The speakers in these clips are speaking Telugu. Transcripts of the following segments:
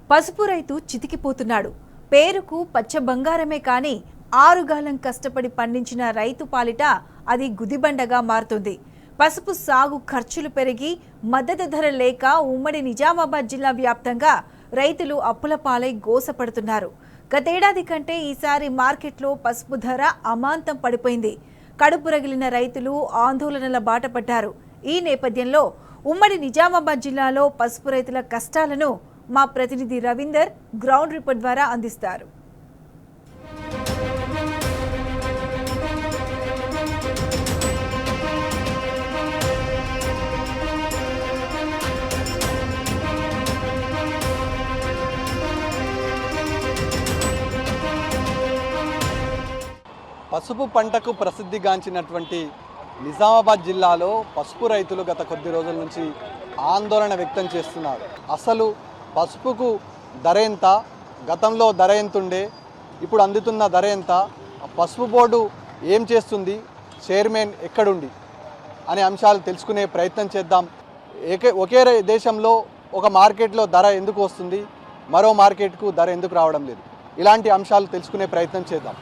పసుపు రైతు చితికిపోతున్నాడు. పేరుకు పచ్చ బంగారమే కానీ ఆరుగాలం కష్టపడి పండించిన రైతు పాలిట అది గుదిబండగా మారుతుంది. పసుపు సాగు ఖర్చులు పెరిగి మద్దతు ధర లేక ఉమ్మడి నిజామాబాద్ జిల్లా వ్యాప్తంగా రైతులు అప్పుల పాలై గోసపడుతున్నారు. గతేడాది కంటే ఈసారి మార్కెట్లో పసుపు ధర అమాంతం పడిపోయింది. కడుపు రగిలిన రైతులు ఆందోళనల బాట పడ్డారు. ఈ నేపథ్యంలో ఉమ్మడి నిజామాబాద్ జిల్లాలో పసుపు రైతుల కష్టాలను మా ప్రతినిధి రవీందర్ గ్రౌండ్ రిపోర్ట్ ద్వారా అందిస్తారు. పసుపు పంటకు ప్రసిద్ధిగాంచినటువంటి నిజామాబాద్ జిల్లాలో పసుపు రైతులు గత కొద్ది రోజుల నుంచి ఆందోళన వ్యక్తం చేస్తున్నారు. అసలు పసుపుకు ధర ఎంత, గతంలో ధర ఎంతుండే, ఇప్పుడు అందుతున్న ధర ఎంత, పసుపు బోర్డు ఏం చేస్తుంది, చైర్మన్ ఎక్కడుండి అనే అంశాలు తెలుసుకునే ప్రయత్నం చేద్దాం. ఒకే దేశంలో ఒక మార్కెట్లో ధర ఎందుకు వస్తుంది, మరో మార్కెట్కు ధర ఎందుకు రావడం లేదు, ఇలాంటి అంశాలు తెలుసుకునే ప్రయత్నం చేద్దాం.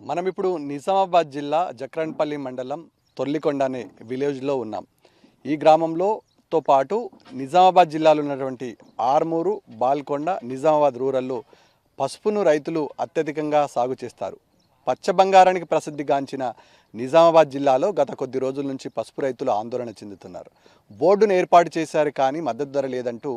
మనం ఇప్పుడు నిజామాబాద్ జిల్లా జక్రన్పల్లి మండలం తొర్లికొండ అనే విలేజ్లో ఉన్నాం. ఈ గ్రామంలోతో పాటు నిజామాబాద్ జిల్లాలో ఉన్నటువంటి ఆర్మూరు, బాల్కొండ, నిజామాబాద్ రూరల్లో పసుపును రైతులు అత్యధికంగా సాగు చేస్తారు. పచ్చ బంగారానికి ప్రసిద్ధిగాంచిన నిజామాబాద్ జిల్లాలో గత కొద్ది రోజుల నుంచి పసుపు రైతులు ఆందోళన చెందుతున్నారు. బోర్డును ఏర్పాటు చేశారు కానీ మద్దతు ధర లేదంటూ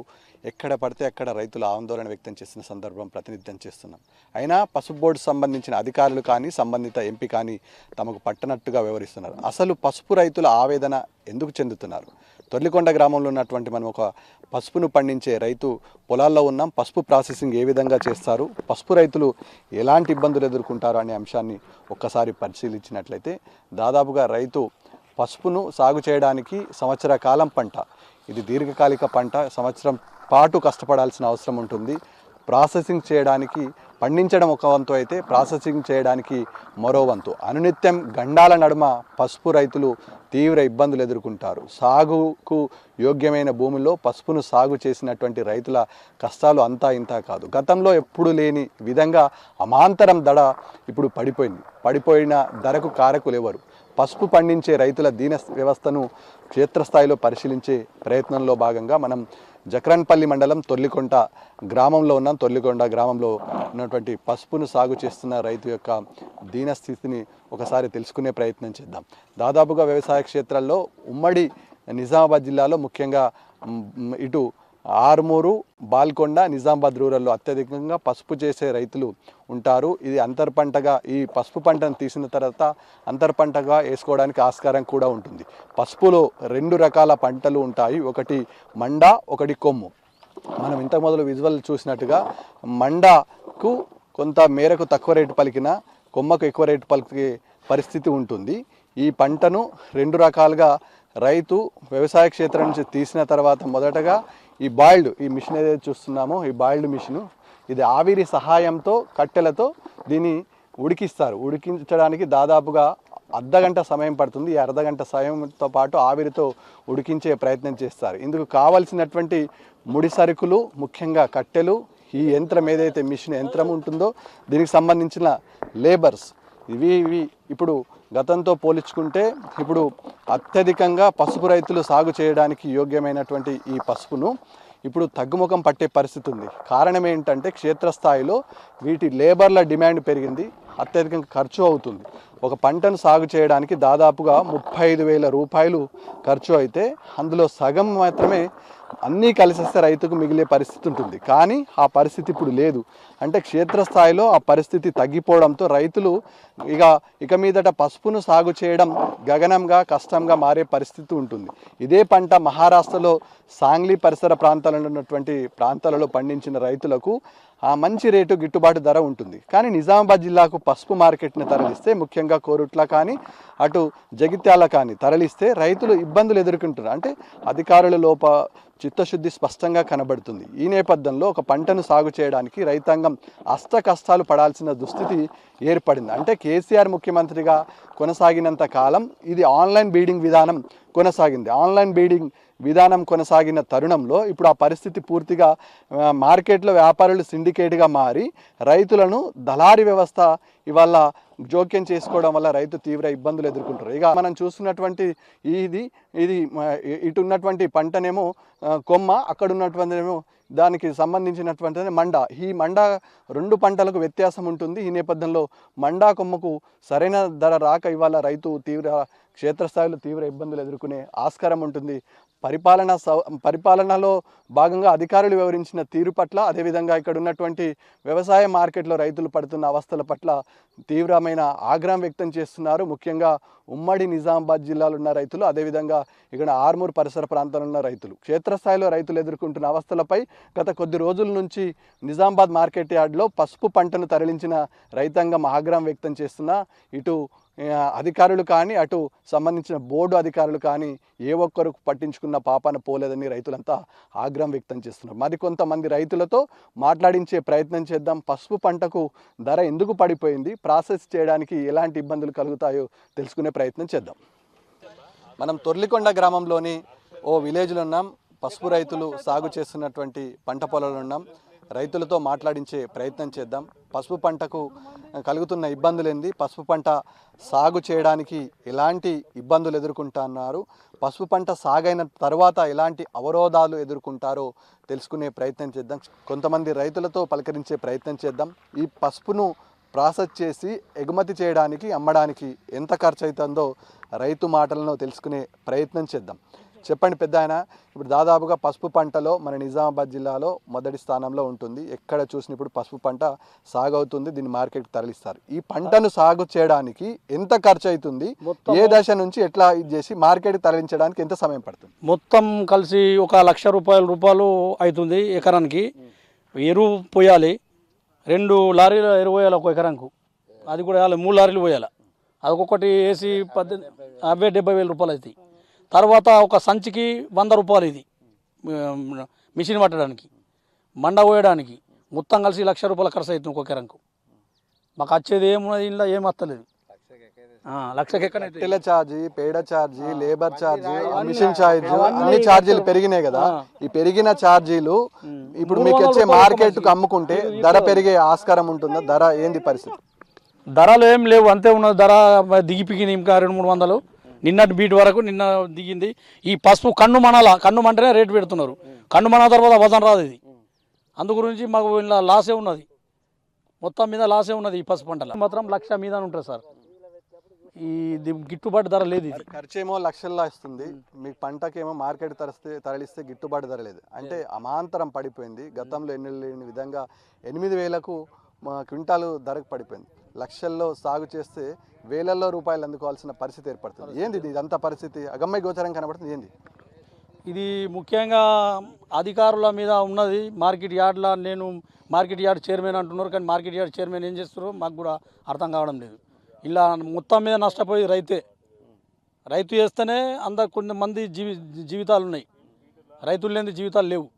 ఎక్కడ పడితే అక్కడ రైతులు ఆందోళన వ్యక్తం చేసిన సందర్భం ప్రతినిధ్యం చేస్తున్నాం. అయినా పసుపు బోర్డు సంబంధించిన అధికారులు కానీ సంబంధిత ఎంపీ కానీ తమకు పట్టనట్టుగా వ్యవహరిస్తున్నారు. అసలు పసుపు రైతుల ఆవేదన ఎందుకు చెందుతున్నారు? తొర్లికొండ గ్రామంలో ఉన్నటువంటి మనం ఒక పసుపును పండించే రైతు పొలాల్లో ఉన్నాం. పసుపు ప్రాసెసింగ్ ఏ విధంగా చేస్తారు, పసుపు రైతులు ఎలాంటి ఇబ్బందులు ఎదుర్కొంటారు అనే అంశాన్ని ఒక్కసారి పరిశీలించినట్లయితే దాదాపుగా రైతు పసుపును సాగు చేయడానికి సంవత్సర కాలం పంట, ఇది దీర్ఘకాలిక పంట, సంవత్సరం పాటు కష్టపడాల్సిన అవసరం ఉంటుంది. ప్రాసెసింగ్ చేయడానికి, పండించడం ఒక వంతు అయితే ప్రాసెసింగ్ చేయడానికి మరో వంతు. అనునిత్యం గండాల నడుమ పసుపు రైతులు తీవ్ర ఇబ్బందులు ఎదుర్కొంటారు. సాగుకు యోగ్యమైన భూమిలో పసుపును సాగు చేసినటువంటి రైతుల కష్టాలు అంతా ఇంతా కాదు. గతంలో ఎప్పుడు లేని విధంగా అమాంతరం ధర ఇప్పుడు పడిపోయిన ధరకు కారకులు ఎవరు? పసుపు పండించే రైతుల దీన వ్యవస్థను క్షేత్రస్థాయిలో పరిశీలించే ప్రయత్నంలో భాగంగా మనం జక్రన్పల్లి మండలం తొర్లికొండ గ్రామంలో ఉన్నాం. తొర్లికొండ గ్రామంలో ఉన్నటువంటి పసుపును సాగు చేస్తున్న రైతు యొక్క దీనస్థితిని ఒకసారి తెలుసుకునే ప్రయత్నం చేద్దాం. దాదాపుగా వ్యవసాయ క్షేత్రాల్లో ఉమ్మడి నిజామాబాద్ జిల్లాలో ముఖ్యంగా ఇటు ఆర్మూరు, బాల్కొండ, నిజామాబాద్ రూరల్లో అత్యధికంగా పసుపు చేసే రైతులు ఉంటారు. ఇది అంతర్ పంటగా, ఈ పసుపు పంటను తీసిన తర్వాత అంతర్ పంటగా వేసుకోవడానికి ఆస్కారం కూడా ఉంటుంది. పసుపులో 2 రకాల పంటలు ఉంటాయి, ఒకటి మండ, ఒకటి కొమ్ము. మనం ఇంతకు మొదలు విజువల్ చూసినట్టుగా మండకు కొంత మేరకు తక్కువ రేటు పలికిన, కొమ్మకు ఎక్కువ రేటు పలికే పరిస్థితి ఉంటుంది. ఈ పంటను 2 రకాలుగా రైతు వ్యవసాయ క్షేత్రం నుంచి తీసిన తర్వాత మొదటగా ఈ మిషన్ ఏదైతే చూస్తున్నామో, ఈ బాయిల్డ్ మిషను, ఇది ఆవిరి సహాయంతో కట్టెలతో దీన్ని ఉడికిస్తారు. ఉడికించడానికి దాదాపుగా అర్ధగంట సమయం పడుతుంది. ఈ అర్ధగంట సమయంతో పాటు ఆవిరితో ఉడికించే ప్రయత్నం చేస్తారు. ఇందుకు కావలసినటువంటి ముడి సరుకులు ముఖ్యంగా కట్టెలు, ఈ యంత్రం ఏదైతే మిషన్ యంత్రం ఉంటుందో దీనికి సంబంధించిన లేబర్స్, ఇవి ఇప్పుడు గతంతో పోల్చుకుంటే ఇప్పుడు అత్యధికంగా పసుపు రైతులు సాగు చేయడానికి యోగ్యమైనటువంటి ఈ పసుపును ఇప్పుడు తగ్గుముఖం పట్టే పరిస్థితి ఉంది. కారణం ఏంటంటే క్షేత్రస్థాయిలో వీటి లేబర్ల డిమాండ్ పెరిగింది, అత్యధికంగా ఖర్చు అవుతుంది. ఒక పంటను సాగు చేయడానికి దాదాపుగా 35,000 రూపాయలు ఖర్చు అయితే అందులో సగం మాత్రమే అన్నీ కలిసేస్తే రైతుకు మిగిలే పరిస్థితి ఉంటుంది. కానీ ఆ పరిస్థితి ఇప్పుడు లేదు. అంటే క్షేత్రస్థాయిలో ఆ పరిస్థితి తగ్గిపోవడంతో రైతులు ఇక మీదట పసుపును సాగు చేయడం గగనంగా కష్టంగా మారే పరిస్థితి ఉంటుంది. ఇదే పంట మహారాష్ట్రలో సాంగ్లీ పరిసర ప్రాంతాలలో ఉన్నటువంటి ప్రాంతాలలో పండించిన రైతులకు ఆ మంచి రేటు గిట్టుబాటు ధర ఉంటుంది. కానీ నిజామాబాద్ జిల్లాకు పసుపు మార్కెట్ని తరలిస్తే, ముఖ్యంగా కోరుట్ల కానీ అటు జగిత్యాల కానీ తరలిస్తే రైతులు ఇబ్బందులు ఎదుర్కొంటున్నారు. అంటే అధికారుల చిత్తశుద్ధి స్పష్టంగా కనబడుతుంది. ఈ నేపథ్యంలో ఒక పంటను సాగు చేయడానికి రైతాంగం అష్ట కష్టాలు పడాల్సిన దుస్థితి ఏర్పడింది. అంటే కేసీఆర్ ముఖ్యమంత్రిగా కొనసాగినంత కాలం ఇది ఆన్లైన్ బీడింగ్ విధానం కొనసాగింది. ఆన్లైన్ బీడింగ్ విధానం కొనసాగిన తరుణంలో ఇప్పుడు ఆ పరిస్థితి పూర్తిగా మార్కెట్లో వ్యాపారులు సిండికేట్గా మారి రైతులను దళారీ వ్యవస్థ ఇవాళ జోక్యం చేసుకోవడం వల్ల రైతు తీవ్ర ఇబ్బందులు ఎదుర్కొంటారు. ఇక మనం చూస్తున్నటువంటి ఇది ఇటు ఉన్నటువంటి పంటనేమో కొమ్మ, అక్కడ ఉన్నటువంటిదేమో దానికి సంబంధించినటువంటి మండ. ఈ మండ రెండు పంటలకు వ్యత్యాసం ఉంటుంది. ఈ నేపథ్యంలో మండా కొమ్మకు సరైన ధర రాక ఇవాళ రైతు క్షేత్రస్థాయిలో తీవ్ర ఇబ్బందులు ఎదుర్కొనే ఆస్కారం ఉంటుంది. పరిపాలనలో భాగంగా అధికారులు వివరించిన తీరు పట్ల, అదేవిధంగా ఇక్కడ ఉన్నటువంటి వ్యవసాయ మార్కెట్లో రైతులు పడుతున్న అవస్థల పట్ల తీవ్రమైన ఆగ్రహం వ్యక్తం చేస్తున్నారు. ముఖ్యంగా ఉమ్మడి నిజామాబాద్ జిల్లాలో ఉన్న రైతులు, అదేవిధంగా ఇక్కడ ఆర్మూర్ పరిసర ప్రాంతాల్లో ఉన్న రైతులు క్షేత్రస్థాయిలో రైతులు ఎదుర్కొంటున్న అవస్థలపై గత కొద్ది రోజుల నుంచి నిజామాబాద్ మార్కెట్ యార్డ్లో పసుపు పంటను తరలించిన రైతాంగం ఆగ్రహం వ్యక్తం చేస్తున్నా ఇటు అధికారులు కానీ అటు సంబంధించిన బోర్డు అధికారులు కానీ ఏ ఒక్కరు పట్టించుకున్న పాపాన పోలేదని రైతులంతా ఆగ్రహం వ్యక్తం చేస్తున్నారు. మరికొంతమంది రైతులతో మాట్లాడించే ప్రయత్నం చేద్దాం. పసుపు పంటకు ధర ఎందుకు పడిపోయింది, ప్రాసెస్ చేయడానికి ఎలాంటి ఇబ్బందులు కలుగుతాయో తెలుసుకునే ప్రయత్నం చేద్దాం. మనం తొర్లికొండ గ్రామంలోని ఓ విలేజ్లో ఉన్నాం. పసుపు రైతులు సాగు చేస్తున్నటువంటి పంట పొలాల్లో ఉన్నాం. రైతులతో మాట్లాడించే ప్రయత్నం చేద్దాం. పసుపు పంటకు కలుగుతున్న ఇబ్బందులు ఏంది, పసుపు పంట సాగు చేయడానికి ఎలాంటి ఇబ్బందులు ఎదుర్కొంటున్నారు, పసుపు పంట సాగైన తర్వాత ఎలాంటి అవరోధాలు ఎదుర్కొంటారో తెలుసుకునే ప్రయత్నం చేద్దాం. కొంతమంది రైతులతో పలకరించే ప్రయత్నం చేద్దాం. ఈ పసుపును ప్రాసెస్ చేసి ఎగుమతి చేయడానికి, అమ్మడానికి ఎంత ఖర్చు అవుతుందో రైతు మాటలను తెలుసుకునే ప్రయత్నం చేద్దాం. చెప్పండి పెద్ద ఆయన, ఇప్పుడు దాదాపుగా పసుపు పంటలో మన నిజామాబాద్ జిల్లాలో మొదటి స్థానంలో ఉంటుంది. ఎక్కడ చూసిన ఇప్పుడు పసుపు పంట సాగు అవుతుంది, దీన్ని మార్కెట్కి తరలిస్తారు. ఈ పంటను సాగు చేయడానికి ఎంత ఖర్చు అవుతుంది, ఏ దశ నుంచి ఎట్లా ఇది చేసి మార్కెట్కి తరలించడానికి ఎంత సమయం పడుతుంది? మొత్తం కలిసి 1,00,000 రూపాయలు అవుతుంది ఎకరానికి. ఎరువు పోయాలి, 2 లారీలు ఎరువు పోయాలి ఒక ఎకరానికి. అది కూడా 3 లారీలు పోయాలి. అది ఒక్కొక్కటి వేసి 70,000 రూపాయలు అవుతాయి. తర్వాత ఒక సంచికి 100 రూపాయలు ఇది మిషన్ పట్టడానికి, మండ పోయడానికి. మొత్తం కలిసి 1,00,000 రూపాయలు ఖర్చు అవుతుంది ఒక ఎకరంకు. మాకు వచ్చేది ఏమున్నది, ఇంట్లో ఏం వస్తలేదు. 1,00,000 ఎక్కడ ఛార్జీ, పేడ ఛార్జీ, లేబర్ ఛార్జీ, మిషన్ ఛార్జీ, అన్ని ఛార్జీలు పెరిగినాయి కదా. ఈ పెరిగిన ఛార్జీలు ఇప్పుడు మీకు వచ్చే మార్కెట్కు అమ్ముకుంటే ధర పెరిగే ఆస్కారం ఉంటుందా? ధర ఏంది పరిస్థితి? ధరలు ఏం లేవు, అంతే ఉన్నది. ధర దిగిపిగింది ఇంకా 200-300. నిన్నటి బీట్ వరకు నిన్న దిగింది. ఈ పసుపు కన్ను మంటనే రేటు పెడుతున్నారు. కన్ను మన తర్వాత వజన్ రాదు ఇది. అందు గురించి మాకు ఇలా లాసే ఉన్నది, మొత్తం మీద లాసే ఉన్నది. ఈ పసుపు పంటలో మాత్రం 1,00,000 మీద ఉంటుంది సార్. ఈ గిట్టుబాటు ధర లేదు. ఇది ఖర్చేమో లక్షల్లో ఇస్తుంది, మీకు పంటకేమో మార్కెట్ తరలిస్తే గిట్టుబాటు ధర లేదు. అంటే అమాంతరం పడిపోయింది. గతంలో లేని విధంగా 8,000కు క్వింటాలు ధరకు పడిపోయింది. లక్షల్లో సాగు చేస్తే వేలల్లో రూపాయలు అందుకోవాల్సిన పరిస్థితి ఏర్పడుతుంది. ఏంది ఇదంతా పరిస్థితి? అగమ్య గోచరం కనబడుతుంది. ఏంది ఇది? ముఖ్యంగా అధికారుల మీద ఉన్నది. మార్కెట్ యార్డ్లో నేను మార్కెట్ యార్డ్ చైర్మన్ అంటున్నారు, కానీ మార్కెట్ యార్డ్ చైర్మన్ ఏం చేస్తారో మాకు కూడా అర్థం కావడం లేదు. ఇలా మొత్తం మీద నష్టపోయి రైతు చేస్తేనే కొంతమంది జీవితాలు ఉన్నాయి. రైతులు లేని జీవితాలు లేవు.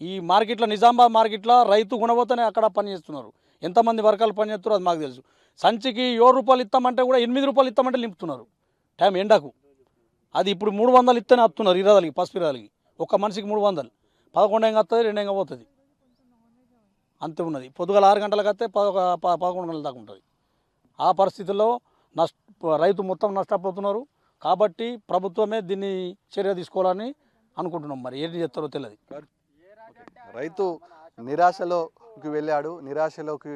ఈ మార్కెట్లో, నిజామాబాద్ మార్కెట్లో రైతు గుణవతనే అక్కడ పని చేస్తున్నారు. ఎంతమంది వర్గాలు పని చేస్తారో అది మాకు తెలుసు. సంచికి 7 రూపాయలు ఇస్తామంటే కూడా 8 రూపాయలు ఇస్తామంటే నింపుతున్నారు టైం ఎండకు. అది ఇప్పుడు 300 ఇస్తేనే వస్తున్నారు. 20 పసుపు 20 ఒక్క మనిషికి 300. 11 ఎంగ వస్తుంది, 2 ఎంగ పోతుంది, అంతే ఉన్నది. పొద్దుగల 6 గంటలకు వస్తే 11 గంటల దాకా ఉంటుంది. ఆ పరిస్థితుల్లో రైతు మొత్తం నష్టపోతున్నారు. కాబట్టి ప్రభుత్వమే దీన్ని చర్య తీసుకోవాలని అనుకుంటున్నాం. మరి ఏం చేస్తారో తెలియదు. రైతు నిరాశలోకి వెళ్ళాడు, నిరాశలోకి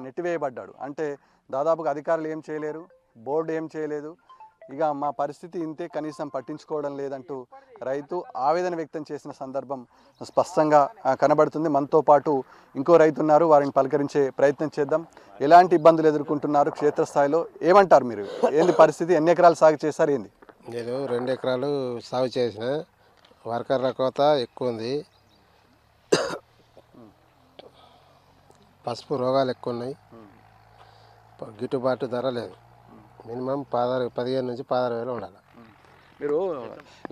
నెట్టివేయబడ్డాడు. అంటే దాదాపుగా అధికారులు ఏం చేయలేరు, బోర్డు ఏం చేయలేదు. ఇక మా పరిస్థితి ఇంతే, కనీసం పట్టించుకోవడం లేదంటూ రైతు ఆవేదన వ్యక్తం చేసిన సందర్భం స్పష్టంగా కనబడుతుంది. మనతో పాటు ఇంకో రైతు ఉన్నారు, వారిని పలకరించే ప్రయత్నం చేద్దాం. ఎలాంటి ఇబ్బందులు ఎదుర్కొంటున్నారు క్షేత్రస్థాయిలో, ఏమంటారు మీరు? ఏంది పరిస్థితి? ఎన్ని ఎకరాలు సాగు చేశారు? ఏంది? నేను 2 ఎకరాలు సాగు చేసిన. వర్కర్ల కోత ఎక్కువ ఉంది. పసుపు రోగాలు ఎక్కువ ఉన్నాయి, గిట్టుబాటు ధర లేదు. మినిమం 15 నుంచి 16 వేలు ఉండాలి. మీరు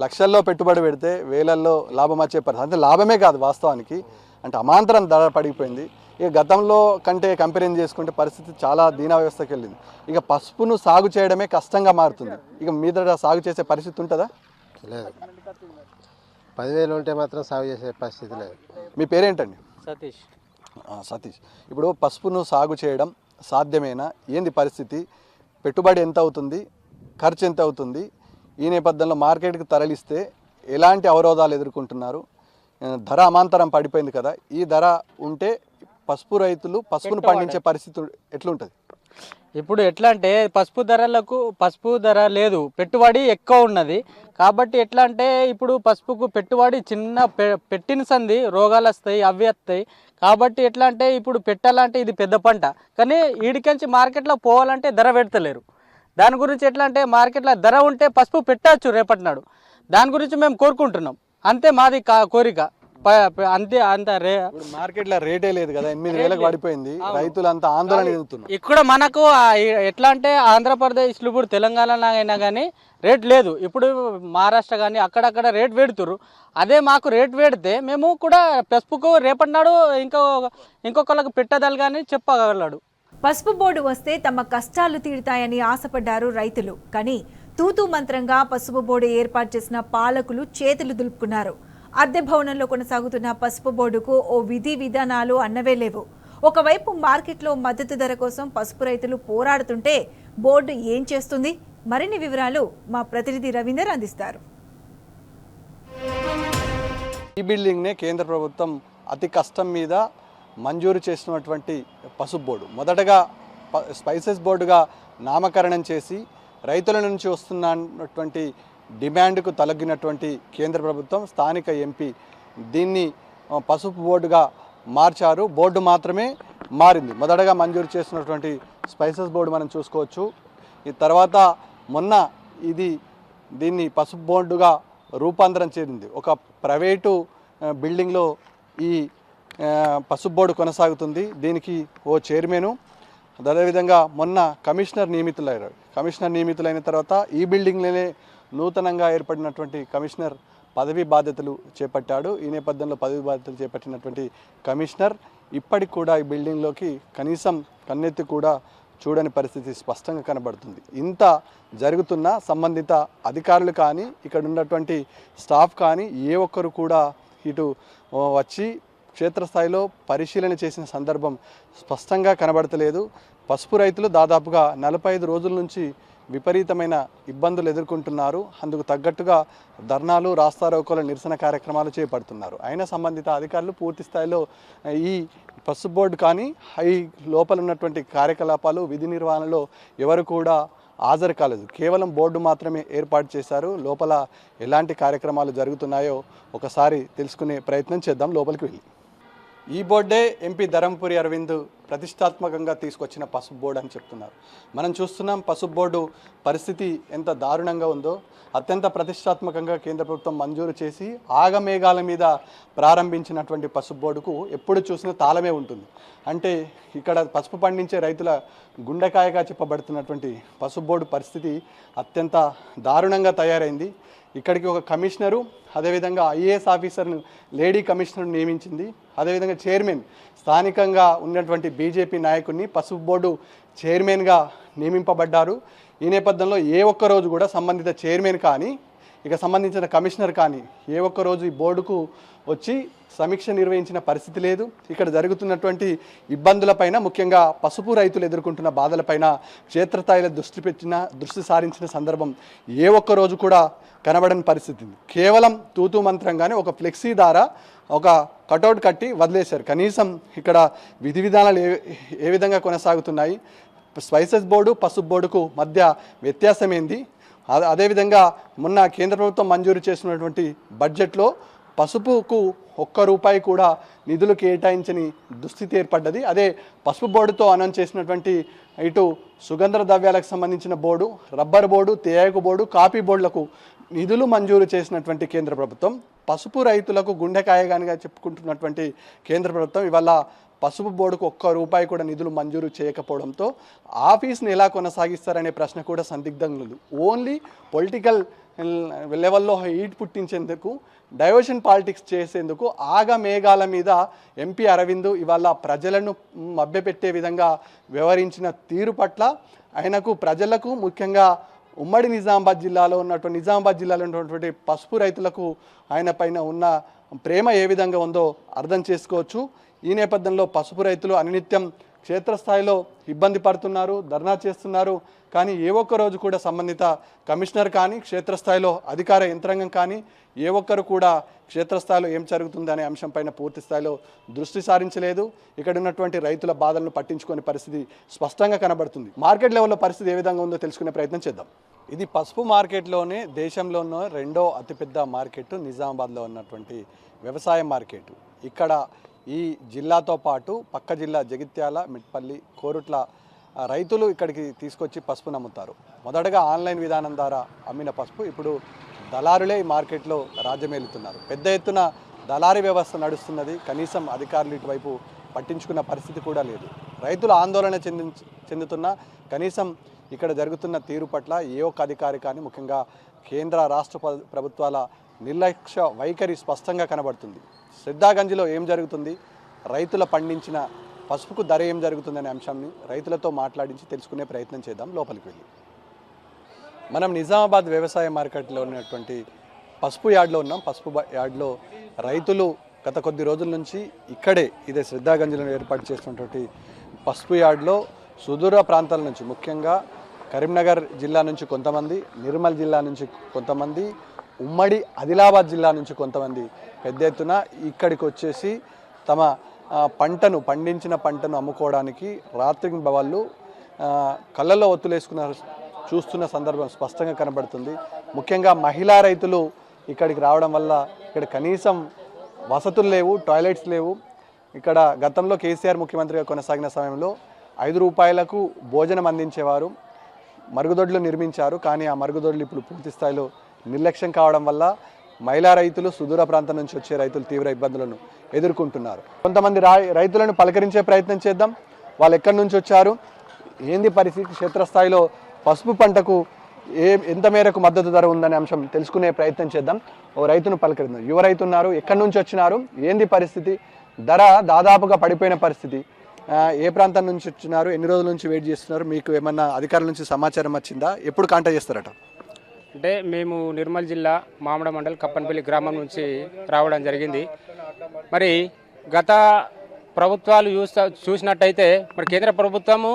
లక్షల్లో పెట్టుబడి పెడితే వేలల్లో లాభం వచ్చే పరిస్థితి, అంటే లాభమే కాదు వాస్తవానికి, అంటే అమాంతరం ధర పడిపోయింది. ఇక గతంలో కంటే కంపేరింగ్ చేసుకుంటే పరిస్థితి చాలా దీనా వ్యవస్థకి వెళ్ళింది. ఇక పసుపును సాగు చేయడమే కష్టంగా మారుతుంది. ఇక మీద సాగు చేసే పరిస్థితి ఉంటుందా? లేదు. 10,000 ఉంటే మాత్రం సాగు చేసే పరిస్థితి లేదు. మీ పేరేంటండి? సతీష్. సతీష్, ఇప్పుడు పసుపును సాగు చేయడం సాధ్యమేనా? ఏంది పరిస్థితి? పెట్టుబడి ఎంత అవుతుంది? ఖర్చు ఎంత అవుతుంది? ఈ నేపథ్యంలో మార్కెట్కి తరలిస్తే ఎలాంటి అవరోధాలు ఎదుర్కొంటున్నారు? ధర అమాంతరం పడిపోయింది కదా, ఈ ధర ఉంటే పసుపు రైతులు పసుపును పండించే పరిస్థితి ఎట్లుంటుంది? ఇప్పుడు ఎట్లా అంటే పసుపు ధర లేదు, పెట్టుబడి ఎక్కువ ఉన్నది. కాబట్టి ఎట్లా అంటే ఇప్పుడు పసుపుకు పెట్టుబడి చిన్న పెట్టిన సంది రోగాలు వస్తాయి, అవి వస్తాయి. కాబట్టి ఎట్లా అంటే ఇప్పుడు పెట్టాలంటే ఇది పెద్ద పంట, కానీ ఈడికంచి మార్కెట్లో పోవాలంటే ధర పెడతలేరు. దాని గురించి ఎట్లా అంటే మార్కెట్లో ధర ఉంటే పసుపు పెట్టచ్చు రేపటి నాడు. దాని గురించి మేము కోరుకుంటున్నాం, అంతే మాది కోరిక. అంతే అంత మార్కెట్లో రేటే లేదు కదా, 8,000లకు పడిపోయింది. రైతులు అంతా ఆందోళన చెందుతున్నారు. ఇక్కడ మనకు ఎట్లా అంటే ఆంధ్రప్రదేశ్ ఇప్పుడు తెలంగాణ అయినా కానీ రేట్ లేదు. ఇప్పుడు మహారాష్ట్ర కానీ అక్కడక్కడ రేట్ పెడుతురు. అదే మాకు రేట్ పెడితే మేము కూడా పసుపుకు రేపటి నాడు ఇంకొకళ్ళకు పెట్టదలు కానీ చెప్పగలడు. పసుపు బోర్డు వస్తే తమ కష్టాలు తీరుతాయని ఆశపడ్డారు రైతులు. కానీ తూతూ మంత్రంగా పసుపు బోర్డు ఏర్పాటు చేసిన పాలకులు చేతులు దులుపుకున్నారు. అద్దె భవనంలో కొనసాగుతున్న పసుపు బోర్డుకు ఓ విధి విధానాలు అన్నవే లేవు. ఒకవైపు మార్కెట్లో మద్దతు ధర కోసం పసుపు రైతులు పోరాడుతుంటే బోర్డు ఏం చేస్తుంది? మరిన్ని వివరాలు మా ప్రతినిధి రవీందర్ అందిస్తారు. ఈ బిల్డింగ్నే కేంద్ర ప్రభుత్వం అతి కష్టం మీద మంజూరు చేసినటువంటి పసుపు బోర్డు మొదటగా స్పైసెస్ బోర్డుగా నామకరణం చేసి రైతుల నుంచి వస్తున్నటువంటి డిమాండ్కు తలగినటువంటి కేంద్ర ప్రభుత్వం, స్థానిక ఎంపీ దీన్ని పసుపు బోర్డుగా మార్చారు. బోర్డు మాత్రమే మారింది. మొదటగా మంజూరు చేసినటువంటి స్పైసెస్ బోర్డు మనం చూసుకోవచ్చు. ఈ తర్వాత మొన్న దీన్ని పసుపు బోర్డుగా రూపాంతరం చెందింది. ఒక ప్రైవేటు బిల్డింగ్లో ఈ పసుపు బోర్డు కొనసాగుతుంది. దీనికి ఓ చైర్మను, అదేవిధంగా మొన్న కమిషనర్ నియమితులైన తర్వాత ఈ బిల్డింగ్లోనే నూతనంగా ఏర్పడినటువంటి కమిషనర్ పదవి బాధ్యతలు చేపట్టాడు. ఈ నేపథ్యంలో పదవి బాధ్యతలు చేపట్టినటువంటి కమిషనర్ ఇప్పటికి కూడా ఈ బిల్డింగ్లోకి కనీసం కన్నెత్తి కూడా చూడని పరిస్థితి స్పష్టంగా కనబడుతుంది. ఇంత జరుగుతున్న సంబంధిత అధికారులు కానీ ఇక్కడ ఉన్నటువంటి స్టాఫ్ కానీ ఏ ఒక్కరు కూడా ఇటు వచ్చి క్షేత్రస్థాయిలో పరిశీలన చేసిన సందర్భం స్పష్టంగా కనబడతలేదు. పసుపు రైతులు దాదాపుగా 45 రోజుల నుంచి విపరీతమైన ఇబ్బందులు ఎదుర్కొంటున్నారు. అందుకు తగ్గట్టుగా ధర్నాలు, రాస్తారోకోల నిరసన కార్యక్రమాలు చేపడుతున్నారు. అయినా సంబంధిత అధికారులు పూర్తి స్థాయిలో ఈ పసుపు బోర్డు కానీ ఈ లోపల ఉన్నటువంటి కార్యకలాపాలు, విధి నిర్వహణలో ఎవరు కూడా హాజరు కాలేదు. కేవలం బోర్డు మాత్రమే ఏర్పాటు చేశారు. లోపల ఎలాంటి కార్యక్రమాలు జరుగుతున్నాయో ఒకసారి తెలుసుకునే ప్రయత్నం చేద్దాం లోపలికి వెళ్ళి. ఈ బోర్డే ఎంపీ ధరంపురి అరవింద్ ప్రతిష్టాత్మకంగా తీసుకొచ్చిన పసుపు బోర్డు అని చెప్తున్నారు. మనం చూస్తున్నాం పసుపు బోర్డు పరిస్థితి ఎంత దారుణంగా ఉందో. అత్యంత ప్రతిష్టాత్మకంగా కేంద్ర ప్రభుత్వం మంజూరు చేసి ఆగమేఘాల మీద ప్రారంభించినటువంటి పసుపు బోర్డుకు ఎప్పుడు చూసినా తాళమే ఉంటుంది. అంటే ఇక్కడ పసుపు పండించే రైతుల గుండెకాయగా చెప్పబడుతున్నటువంటి పసుపు బోర్డు పరిస్థితి అత్యంత దారుణంగా తయారైంది. ఇక్కడికి ఒక కమిషనరు, అదేవిధంగా ఐఏఎస్ ఆఫీసర్ను, లేడీ కమిషనర్ను నియమించింది. అదేవిధంగా చైర్మన్, స్థానికంగా ఉన్నటువంటి బీజేపీ నాయకుడిని పసుపు బోర్డు చైర్మన్గా నియమింపబడ్డారు. ఈ నేపథ్యంలో ఏ ఒక్కరోజు కూడా సంబంధిత చైర్మన్ కానీ ఇక సంబంధించిన కమిషనర్ కానీ ఏ ఒక్కరోజు ఈ బోర్డుకు వచ్చి సమీక్ష నిర్వహించిన పరిస్థితి లేదు. ఇక్కడ జరుగుతున్నటువంటి ఇబ్బందులపైన, ముఖ్యంగా పసుపు రైతులు ఎదుర్కొంటున్న బాధలపైన క్షేత్రస్థాయిలో దృష్టి సారించిన సందర్భం ఏ ఒక్కరోజు కూడా కనబడని పరిస్థితి. కేవలం తూతూ మంత్రంగానే ఒక ఫ్లెక్సీ ద్వారా ఒక కటౌట్ కట్టి వదిలేశారు. కనీసం ఇక్కడ విధి విధానాలు ఏ విధంగా కొనసాగుతున్నాయి, స్పైసెస్ బోర్డు పసుపు బోర్డుకు మధ్య వ్యత్యాసం ఏంది, అదేవిధంగా మొన్న కేంద్ర ప్రభుత్వం మంజూరు చేసినటువంటి బడ్జెట్లో పసుపుకు ₹1 కూడా నిధులు కేటాయించని దుస్థితి ఏర్పడ్డది. అదే పసుపు బోర్డుతో అనౌన్స్ చేసినటువంటి ఇటు సుగంధ ద్రవ్యాలకు సంబంధించిన బోర్డు, రబ్బర్ బోర్డు, తేయాకు బోర్డు, కాఫీ బోర్డులకు నిధులు మంజూరు చేసినటువంటి కేంద్ర ప్రభుత్వం పసుపు రైతులకు గుండెకాయగానిగా చెప్పుకుంటున్నటువంటి కేంద్ర ప్రభుత్వం ఇవాళ పసుపు బోర్డుకు ఒక్క రూపాయి కూడా నిధులు మంజూరు చేయకపోవడంతో ఆఫీస్ని ఎలా కొనసాగిస్తారనే ప్రశ్న కూడా సందిగ్ధంగా ఉంది. ఓన్లీ పొలిటికల్ లెవెల్లో హీట్ పుట్టించేందుకు, డైవర్షన్ పాలిటిక్స్ చేసేందుకు ఆగమేఘాల మీద ఎంపీ అరవింద్ ఇవాళ ప్రజలను మభ్యపెట్టే విధంగా వ్యవహరించిన తీరు పట్ల ఆయనకు, ప్రజలకు, ముఖ్యంగా ఉమ్మడి నిజామాబాద్ జిల్లాలో ఉన్నటువంటి పసుపు రైతులకు ఆయన పైన ఉన్న ప్రేమ ఏ విధంగా ఉందో అర్థం చేసుకోవచ్చు. ఈ నేపథ్యంలో పసుపు రైతులు అనినిత్యం క్షేత్రస్థాయిలో ఇబ్బంది పడుతున్నారు, ధర్నా చేస్తున్నారు. కానీ ఏ ఒక్క రోజు కూడా సంబంధిత కమిషనర్ కానీ, క్షేత్రస్థాయిలో అధికార యంత్రాంగం కానీ ఏ ఒక్కరు కూడా క్షేత్రస్థాయిలో ఏం జరుగుతుంది అనే అంశంపైన పూర్తి స్థాయిలో దృష్టి సారించలేదు. ఇక్కడ ఉన్నటువంటి రైతుల బాధలను పట్టించుకునే పరిస్థితి స్పష్టంగా కనబడుతుంది. మార్కెట్ లెవెల్లో పరిస్థితి ఏ విధంగా ఉందో తెలుసుకునే ప్రయత్నం చేద్దాం. ఇది పసుపు మార్కెట్లోనే దేశంలోనూ రెండో అతిపెద్ద మార్కెట్ నిజామాబాద్లో ఉన్నటువంటి వ్యవసాయ మార్కెట్. ఇక్కడ ఈ జిల్లాతో పాటు పక్క జిల్లా జగిత్యాల, మిట్పల్లి, కోరుట్ల రైతులు ఇక్కడికి తీసుకొచ్చి పసుపును అమ్ముతారు. మొదటగా ఆన్లైన్ విధానం ద్వారా అమ్మిన పసుపు ఇప్పుడు దళారులే ఈ మార్కెట్లో రాజ్యమేలుతున్నారు. పెద్ద ఎత్తున దళారీ వ్యవస్థ నడుస్తున్నది. కనీసం అధికారులు ఇటువైపు పట్టించుకున్న పరిస్థితి కూడా లేదు. రైతులు ఆందోళన చెందుతున్నా కనీసం ఇక్కడ జరుగుతున్న తీరు పట్ల ఏ ఒక్క అధికారి కానీ, ముఖ్యంగా కేంద్ర రాష్ట్ర ప్రభుత్వాల నిర్లక్ష్య వైఖరి స్పష్టంగా కనబడుతుంది. శ్రద్ధాగంజ్లో ఏం జరుగుతుంది, రైతుల పండించిన పసుపుకు ధర ఏం జరుగుతుందనే అంశాన్ని రైతులతో మాట్లాడించి తెలుసుకునే ప్రయత్నం చేద్దాం. లోపలికి వెళ్ళి మనం నిజామాబాద్ వ్యవసాయ మార్కెట్లో ఉన్నటువంటి పసుపు యార్డ్లో ఉన్నాం. పసుపు యార్డ్లో రైతులు గత కొద్ది రోజుల నుంచి ఇక్కడే ఇదే శ్రద్ధాగంజ్లో ఏర్పాటు చేసినటువంటి పసుపు యార్డ్లో సుదూర ప్రాంతాల నుంచి, ముఖ్యంగా కరీంనగర్ జిల్లా నుంచి కొంతమంది, నిర్మల్ జిల్లా నుంచి కొంతమంది, ఉమ్మడి ఆదిలాబాద్ జిల్లా నుంచి కొంతమంది పెద్ద ఎత్తున ఇక్కడికి వచ్చేసి తమ పండించిన పంటను అమ్ముకోవడానికి రాత్రి వాళ్ళు కళ్ళల్లో చూస్తున్న సందర్భం స్పష్టంగా కనబడుతుంది. ముఖ్యంగా మహిళా రైతులు ఇక్కడికి రావడం వల్ల ఇక్కడ కనీసం వసతులు లేవు, టాయిలెట్స్ లేవు. ఇక్కడ గతంలో కేసీఆర్ ముఖ్యమంత్రిగా కొనసాగిన సమయంలో 5 రూపాయలకు భోజనం అందించేవారు, మరుగుదొడ్లు నిర్మించారు. కానీ ఆ మరుగుదొడ్లు ఇప్పుడు పూర్తి స్థాయిలో నిర్లక్ష్యం కావడం వల్ల మహిళా రైతులు, సుదూర ప్రాంతం నుంచి వచ్చే రైతులు తీవ్ర ఇబ్బందులను ఎదుర్కొంటున్నారు. కొంతమంది రైతులను పలకరించే ప్రయత్నం చేద్దాం. వాళ్ళు ఎక్కడి నుంచి వచ్చారు, ఏంది పరిస్థితి, క్షేత్రస్థాయిలో పసుపు పంటకు ఎంత మేరకు మద్దతు ధర ఉందనే అంశం తెలుసుకునే ప్రయత్నం చేద్దాం. ఓ రైతును పలకరిద్దాం. యువ రైతు ఉన్నారు, ఎక్కడి నుంచి వచ్చినారు, ఏంది పరిస్థితి, ధర దాదాపుగా పడిపోయిన పరిస్థితి, ఏ ప్రాంతం నుంచి వచ్చినారు, ఎన్ని రోజుల నుంచి వెయిట్ చేస్తున్నారు, మీకు ఏమన్నా అధికారుల నుంచి సమాచారం వచ్చిందా, ఎప్పుడు కాంటాక్ట్ చేస్తారట? అంటే మేము నిర్మల్ జిల్లా మామిడ మండల్ కప్పన్పల్లి గ్రామం నుంచి రావడం జరిగింది. మరి గత ప్రభుత్వాలు చూసినట్టయితే మరి కేంద్ర ప్రభుత్వము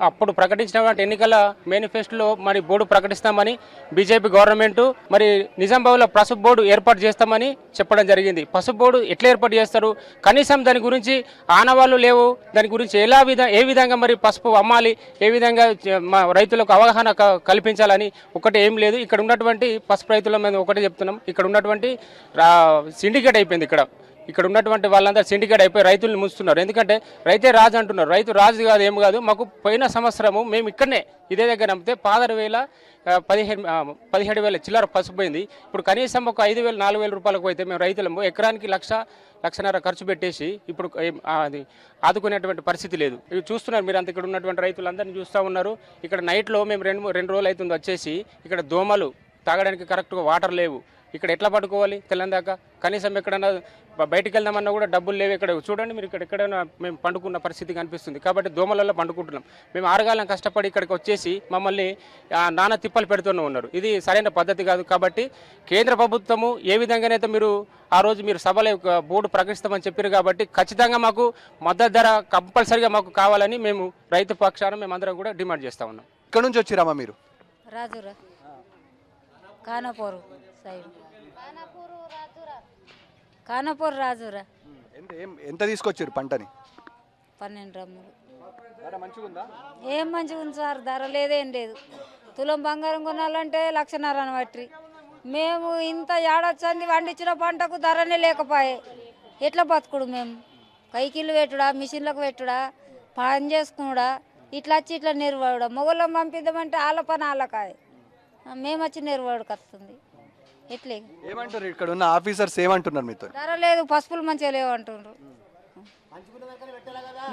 అప్పుడు ప్రకటించినటువంటి ఎన్నికల మేనిఫెస్టోలో మరి బోర్డు ప్రకటిస్తామని బీజేపీ గవర్నమెంట్ మరి నిజామాబాద్లో పసుపు బోర్డు ఏర్పాటు చేస్తామని చెప్పడం జరిగింది. పసుపు బోర్డు ఎట్లా ఏర్పాటు చేస్తారు, కనీసం దాని గురించి ఆనవాళ్ళు లేవు. దాని గురించి ఏ విధంగా మరి పసుపు అమ్మాలి, ఏ విధంగా మా రైతులకు అవగాహన కల్పించాలని ఒకటి ఏం లేదు. ఇక్కడ ఉన్నటువంటి పసుపు రైతుల మీద ఒకటే చెప్తున్నాం, ఇక్కడ ఉన్నటువంటి సిండికేట్ అయిపోయింది. ఇక్కడ ఉన్నటువంటి వాళ్ళందరూ సిండికేట్ అయిపోయి రైతులను ముంచుతున్నారు. ఎందుకంటే రైతే రాజు అంటున్నారు. రైతు రాజు కాదు, ఏం కాదు. మాకు పోయిన సంవత్సరము మేము ఇక్కడనే ఇదే దగ్గర అమ్మితే 17,000 చిల్లర పసుపోయింది. ఇప్పుడు కనీసం ఒక 5,000 4,000 రూపాయలకు పోతే మేము రైతులము ఎకరానికి 1,00,000 ఖర్చు పెట్టేసి ఇప్పుడు అది ఆదుకునేటువంటి పరిస్థితి లేదు. ఇవి చూస్తున్నారు మీరు అంత. ఇక్కడ ఉన్నటువంటి రైతులందరినీ చూస్తూ ఉన్నారు. ఇక్కడ నైట్లో మేము 2 రోజులు అవుతుంది వచ్చేసి, ఇక్కడ దోమలు, తాగడానికి కరెక్ట్గా వాటర్ లేవు. ఇక్కడ ఎట్లా పడుకోవాలి తెల్లందాక? కనీసం ఎక్కడన్నా బయటికి వెళ్దామన్నా కూడా డబ్బులు లేవు. ఇక్కడ చూడండి మీరు, ఎక్కడైనా మేము పండుకున్న పరిస్థితి కనిపిస్తుంది. కాబట్టి దోమలలో పండుకుంటున్నాం. మేము ఆరుగాలం కష్టపడి ఇక్కడికి వచ్చేసి మమ్మల్ని నానా తిప్పలు పెడుతూనే ఉన్నారు. ఇది సరైన పద్ధతి కాదు. కాబట్టి కేంద్ర ప్రభుత్వము ఏ విధంగానైతే మీరు ఆ రోజు మీరు సభలో బోర్డు ప్రకటిస్తామని చెప్పారు. కాబట్టి ఖచ్చితంగా మాకు మద్దతు ధర కంపల్సరీగా మాకు కావాలని మేము రైతు పక్షాన మేమందరం కూడా డిమాండ్ చేస్తూ ఉన్నాం. ఇక్కడ నుంచి వచ్చిరామా మీరు? రాజురా, కానపూరు సైడ్, కానపూరు రాజురా. ఎంత తీసుకొచ్చారు పంటని? 12 డ్రమ్ములు. ఏం మంచిగా ఉంది సార్, ధర లేదేం లేదు. తులం బంగారం కొనాలంటే 1,50,000 బట్టి మేము ఇంత ఏడొచ్చింది. వండించిన పంటకు ధరనే లేకపోయే ఎట్లా బతుకుడు? మేము కైకిళ్ళు పెట్టుడా, మిషన్లకు పెట్టుడా, పని చేసుకున్నాడా, ఇట్లా వచ్చి ఇట్లా నిర్వాడా. మొగళ్ళం పంపిద్దామంటే వాళ్ళ పని వాళ్ళకాయ, మేము వచ్చి నిర్వాడుకు వస్తుంది. ఎట్లే ఏమంటారు ఇక్కడ ఉన్న ఆఫీసర్స్ ఏమంటున్నారు మీతో? ధర లేదు, పసుపులు మంచిగా లేవు అంటుండ్రు.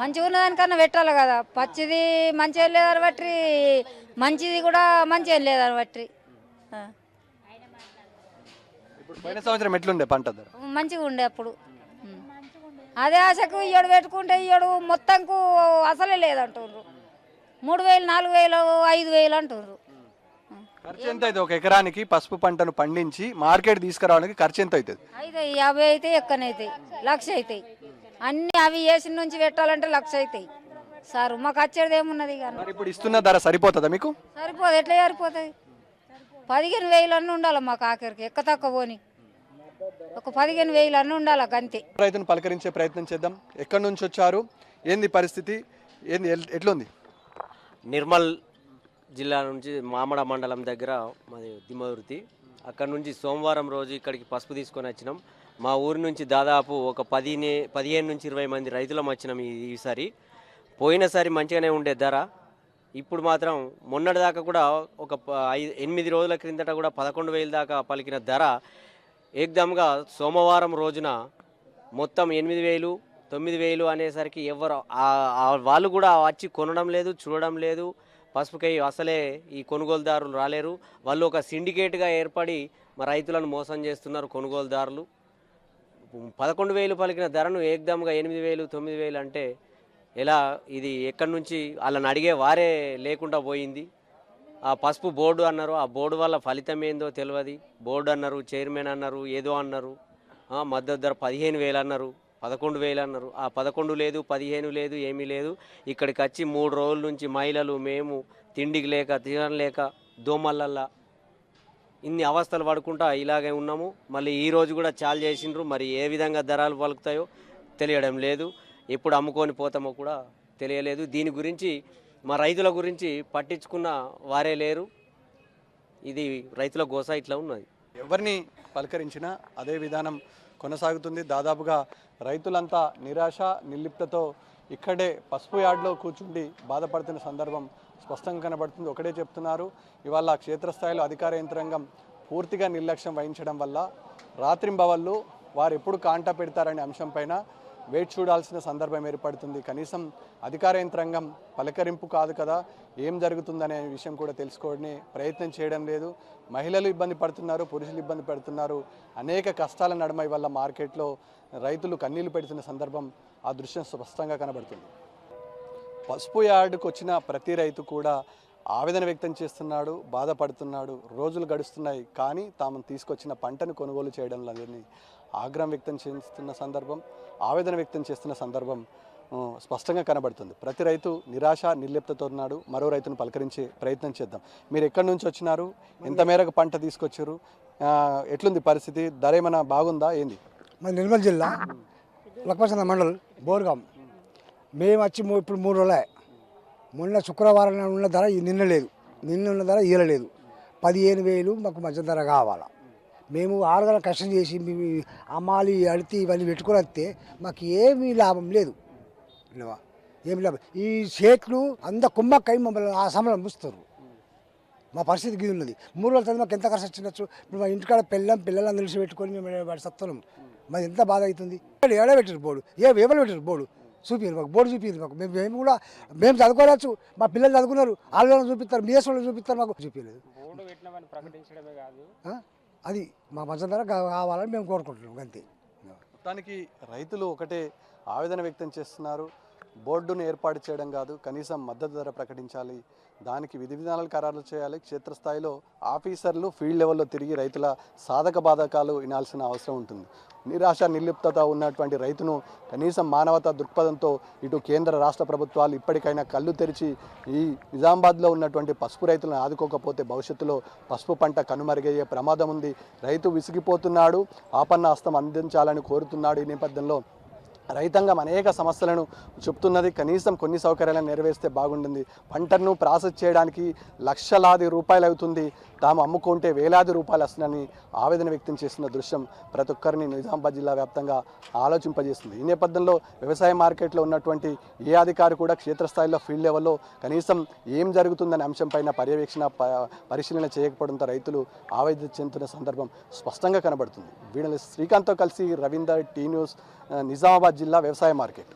మంచిగా ఉన్నదానికన్నా పెట్టాలి కదా, పచ్చిది మంచిగా లేదని బట్టి మంచిది కూడా మంచిగా లేదని బట్టి ఇప్పుడు పోయిన సంవత్సరం ఎట్లుండే పంట ధర? మంచిగా ఉండే అప్పుడు. అదే ఆశకు ఇయ్యడు పెట్టుకుంటే ఇయ్యడు మొత్తంకు అసలే లేదంటుండ్రు. 3,000, 4,000, 5,000 అంటుండ్రు. ఖర్చు ఎంత అవుతుంది? ఒక ఎకరానికి పసుపు పంటను పండించి మార్కెట్ తీసుకురావడానికి ఖర్చు ఎంత అవుతుంది? అయితే 50 అయితే ఎక్కనైతాయి, 1,00,000 అవుతాయి. అన్నీ అవి వేసిన నుంచి పెట్టాలంటే 1,00,000 అవుతాయి సారు. మాకు వచ్చేది ఏమున్నది కానీ మరి ఇప్పుడు ఇస్తున్న ధర సరిపోతుందా మీకు? సరిపోదు. ఎట్లా సరిపోతుంది? 15,000 అన్నీ ఉండాలి మాకు ఆఖరికి, ఎక్క తక్కువ పోని ఒక 15,000 అన్నీ ఉండాలి అంతే. రైతును పలకరించే ప్రయత్నం చేద్దాం. ఎక్కడి నుంచి వచ్చారు, ఏంది పరిస్థితి, ఏంది ఎట్లుంది? నిర్మల్ జిల్లా నుంచి మామడ మండలం దగ్గర మాది దిమ్మవృత్తి. అక్కడ నుంచి సోమవారం రోజు ఇక్కడికి పసుపు తీసుకొని వచ్చినాం. మా ఊరి నుంచి దాదాపు ఒక 15 నుంచి 20 మంది రైతులం వచ్చినాం ఈసారి. పోయినసారి మంచిగానే ఉండే ధర, ఇప్పుడు మాత్రం మొన్నటి దాకా కూడా ఒక 8 రోజుల క్రిందట కూడా 11,000 దాకా పలికిన ధర ఏకదమ్గా సోమవారం రోజున మొత్తం 8,000, 9,000 అనేసరికి ఎవరు వాళ్ళు కూడా వచ్చి కొనడం లేదు, చూడడం లేదు. పసుపుకై అసలే ఈ కొనుగోలుదారులు రాలేరు. వాళ్ళు ఒక సిండికేట్గా ఏర్పడి మా రైతులను మోసం చేస్తున్నారు కొనుగోలుదారులు. 11,000 పలికిన ధరను ఏకదమ్గా 8,000, 9,000 అంటే ఎలా? ఇది ఎక్కడి నుంచి వాళ్ళని అడిగే వారే లేకుండా పోయింది. ఆ పసుపు బోర్డు అన్నారు, ఆ బోర్డు వల్ల ఫలితం ఏందో తెలియదు. బోర్డు అన్నారు, చైర్మన్ అన్నారు, ఏదో అన్నారు. మద్దతు ధర 15,000 అన్నారు, 11,000 అన్నారు. ఆ 11 లేదు, 15 లేదు, ఏమీ లేదు. ఇక్కడికి వచ్చి 3 రోజుల నుంచి మహిళలు మేము తిండికి లేక, తినలేక, దోమలల్లా ఇన్ని అవస్థలు పడుకుంటా ఇలాగే ఉన్నాము. మళ్ళీ ఈరోజు కూడా చాలు చేసిండ్రు. మరి ఏ విధంగా ధరలు పలుకుతాయో తెలియడం లేదు. ఎప్పుడు అమ్ముకొని పోతామో కూడా తెలియలేదు. దీని గురించి మా రైతుల గురించి పట్టించుకున్న వారే లేరు. ఇది రైతుల గోస ఇట్లా ఉన్నది. ఎవరిని పలకరించినా అదే విధానం కొనసాగుతుంది. దాదాపుగా రైతులంతా నిరాశ నిర్లిప్తతో ఇక్కడే పసుపు యార్డ్లో కూర్చుండి బాధపడుతున్న సందర్భం స్పష్టంగా కనబడుతుంది. ఒకటే చెప్తున్నారు, ఇవాళ క్షేత్రస్థాయిలో అధికార యంత్రాంగం పూర్తిగా నిర్లక్ష్యం వహించడం వల్ల రాత్రింబవళ్ళు వారు ఎప్పుడు కాంటా పెడతారనే అంశంపైన వేచి చూడాల్సిన సందర్భం ఏర్పడుతుంది. కనీసం అధికార యంత్రాంగం పలకరింపు కాదు కదా, ఏం జరుగుతుందనే విషయం కూడా తెలుసుకోవడమే ప్రయత్నం చేయడం లేదు. మహిళలు ఇబ్బంది పడుతున్నారు, పురుషులు ఇబ్బంది పడుతున్నారు. అనేక కష్టాల నడుమ వల్ల మార్కెట్లో రైతులు కన్నీళ్లు పెడుతున్న సందర్భం ఆ దృశ్యం స్పష్టంగా కనబడుతుంది. పసుపు యార్డుకు వచ్చిన ప్రతి రైతు కూడా ఆవేదన వ్యక్తం చేస్తున్నాడు, బాధపడుతున్నాడు. రోజులు గడుస్తున్నాయి కానీ తాము తీసుకొచ్చిన పంటను కొనుగోలు చేయడం లేదని ఆగ్రహం వ్యక్తం చేస్తున్న సందర్భం, ఆవేదన వ్యక్తం చేస్తున్న సందర్భం స్పష్టంగా కనబడుతుంది. ప్రతి రైతు నిరాశ నిర్లిప్తతో ఉన్నాడు. మరో రైతును పలకరించే ప్రయత్నం చేద్దాం. మీరు ఎక్కడి నుంచి వచ్చినారు, ఎంత మేరకు పంట తీసుకొచ్చారు, ఎట్లుంది పరిస్థితి, ధర ఏమైనా బాగుందా, ఏంది? మన నిర్మల్ జిల్లా లక్పచంద మండల్ బోర్గాం. మేము వచ్చి ఇప్పుడు 3 రోజులే. మొన్న శుక్రవారం ఉన్న ధర నిన్న లేదు, నిన్న ఉన్న ధర ఇయ్యల లేదు. 15,000 మాకు మధ్య ధర కావాలా. మేము 6 గంటల కష్టం చేసి అమ్మాలి అడితే ఇవన్నీ పెట్టుకొని వస్తే మాకు ఏమీ లాభం లేదు. ఏమి లాభం? ఈ చేట్లు అంత కుమ్మక్కై మమ్మల్ని ఆ సమయం ముస్తారు. మా పరిస్థితి గిది ఉన్నది. 3 రోజుల తర్వాత మాకు ఎంత ఖర్చు వచ్చినచ్చు. ఇప్పుడు మా ఇంటికాడ పిల్లలందరూ నిలిచి పెట్టుకొని మేము వాడి సత్తున్నాం. మాది ఎంత బాధ అవుతుంది. ఏడ పెట్టారు బోర్డు, ఎవరు పెట్టారు బోర్డు? చూపించారు మాకు, బోర్డు చూపించారు మాకు. మేము కూడా మేము చదువుకోవచ్చు, మా పిల్లలు చదువుకున్నారు, వాళ్ళని చూపిస్తారు, మీ వాళ్ళు చూపిస్తారు, మాకు చూపించలేదు. అది మా మధ్య ధర కావాలని మేము కోరుకుంటున్నాం అంతే. మొత్తానికి రైతులు ఒకటే ఆవేదన వ్యక్తం చేస్తున్నారు. బోర్డును ఏర్పాటు చేయడం కాదు, కనీసం మద్దతు ధర ప్రకటించాలి, దానికి విధి విధానాలు ఖరారు చేయాలి. క్షేత్రస్థాయిలో ఆఫీసర్లు ఫీల్డ్ లెవెల్లో తిరిగి రైతుల సాధక బాధకాలు వినాల్సిన అవసరం ఉంటుంది. నిరాశ నిర్లిప్తత ఉన్నటువంటి రైతును కనీసం మానవతా దృక్పథంతో ఇటు కేంద్ర రాష్ట్ర ప్రభుత్వాలు ఇప్పటికైనా కళ్ళు తెరిచి ఈ నిజామాబాద్లో ఉన్నటువంటి పసుపు రైతులను ఆదుకోకపోతే భవిష్యత్తులో పసుపు పంట కనుమరుగయ్యే ప్రమాదం ఉంది. రైతు విసిగిపోతున్నాడు, ఆపన్న హస్తం అందించాలని కోరుతున్నాడు. ఈ నేపథ్యంలో రైతాంగం అనేక సమస్యలను చెప్తున్నది. కనీసం కొన్ని సౌకర్యాలను నెరవేర్స్తే బాగుంటుంది. పంటను ప్రాసెస్ చేయడానికి లక్షలాది రూపాయలు అవుతుంది. తాము అమ్ముకుంటే వేలాది రూపాయలు వస్తుందని ఆవేదన వ్యక్తం చేస్తున్న దృశ్యం ప్రతి ఒక్కరిని నిజామాబాద్ జిల్లా వ్యాప్తంగా ఆలోచింపజేస్తుంది. ఈ నేపథ్యంలో వ్యవసాయ మార్కెట్లో ఉన్నటువంటి ఏ అధికారి కూడా క్షేత్రస్థాయిలో ఫీల్డ్ లెవెల్లో కనీసం ఏం జరుగుతుందనే అంశంపైన పరిశీలన చేయకపోవడంతో రైతులు ఆవేదన చెందుతున్న సందర్భం స్పష్టంగా కనబడుతుంది. వీళ్ళ శ్రీకాంత్తో కలిసి రవీందర్, టీ న్యూస్, నిజామాబాద్ జిల్లా వ్యవసాయ మార్కెట్.